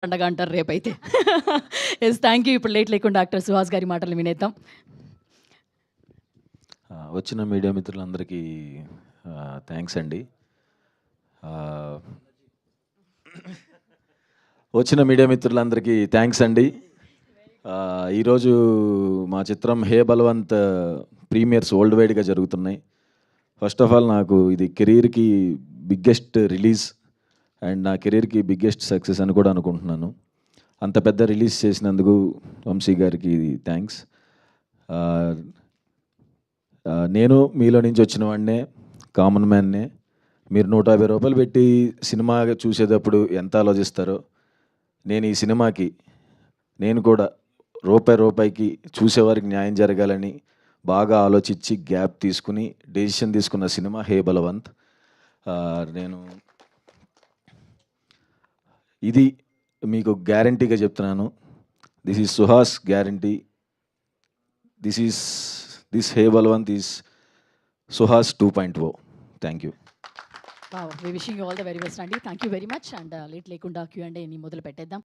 పండగ అంటారు రేపైతే. Yes, thank you. ఇప్పుడు లేట్ లేకుండా డాక్టర్ సుహాస్ గారి మాటలు వినేద్దాం. వచ్చిన మీడియా మిత్రులందరికీ థ్యాంక్స్ అండి. వచ్చిన మీడియా మిత్రులందరికీ థ్యాంక్స్ అండి. ఈరోజు మా చిత్రం హే బలవంత్ ప్రీమియర్స్ వరల్డ్ వైడ్గా జరుగుతున్నాయి. ఫస్ట్ ఆఫ్ ఆల్ నాకు ఇది కెరీర్కి బిగ్గెస్ట్ రిలీజ్ అండ్ నా కెరీర్కి బిగ్గెస్ట్ సక్సెస్ అని కూడా అనుకుంటున్నాను. అంత పెద్ద రిలీజ్ చేసినందుకు వంశీ గారికి థ్యాంక్స్. నేను మీలో నుంచి వచ్చిన వాడినే, కామన్ మ్యాన్నే. మీరు 150 రూపాయలు పెట్టి సినిమా చూసేటప్పుడు ఎంత ఆలోచిస్తారో, నేను ఈ సినిమాకి నేను కూడా రూపాయికి చూసేవారికి న్యాయం జరగాలని బాగా ఆలోచించి గ్యాప్ తీసుకుని డెసిషన్ తీసుకున్న సినిమా హే బలవంత్. నేను ఇది మీకు గ్యారంటీగా చెప్తున్నాను. This is Suhas guarantee. This hey Balwant is Suhas 2.0. Thank you. Wishing you all the very best అండి. Thank you very much. And late లేకుండా Q&A మొదలు పెట్టేద్దాం.